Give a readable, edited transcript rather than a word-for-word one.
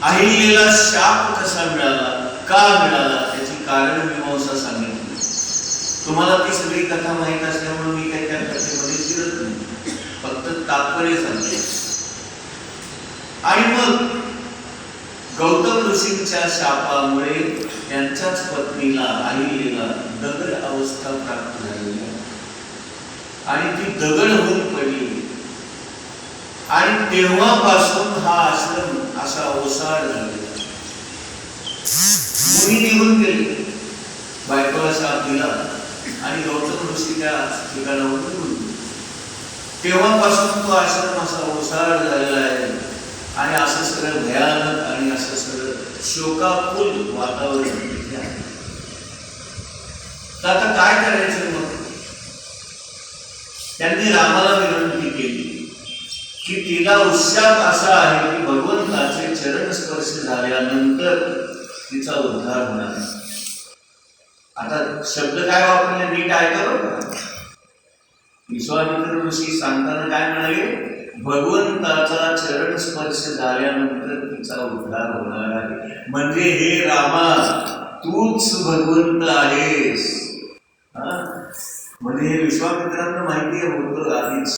अहिल्याला शाप कसा मिळाला, का मिळाला, त्याची कारण मीमांसा सांगितली. तुम्हाला ती सगळी कथा माहीत असल्यामुळे मी काही त्या कथेमध्ये शिरत नाही, फक्त तात्पर्य सांगते. आणि मग गौतम ऋषींच्या शापामुळे त्यांच्याच पत्नीला अहिल्याला दगड अवस्था प्राप्त झालेली आणि ती दगड होऊन पडली. आणि तेव्हापासून हा आश्रम असा ओसाड झालेला. मुनी निघून गेले, बायकोला शाप दिला आणि गौतम ऋषी त्या ठिकाणावर निघून गेले. तेव्हापासून तो आश्रम असा ओसाड झालेला आहे आणि असं सगळं भयानक आणि असं सगळं शोकाकुल वातावरण तिथे आहे. तर आता काय करायचं मग? त्यांनी रामाला विनंती केली की तिला उशाप असा आहे की भगवंताचे चरण स्पर्श झाल्यानंतर तिचा उद्धार होणार. आता शब्द काय वापरले नीट ऐका बरं. विश्वामित्र ऋषी सांगताना काय म्हणाले? भगवंताचा चरण स्पर्श झाल्यानंतर तिचा उद्धार होणार आहे. म्हणजे हे रामा, तूच भगवंत आहेस. म्हणजे हे विश्वामित्रांना माहिती होतं आधीच.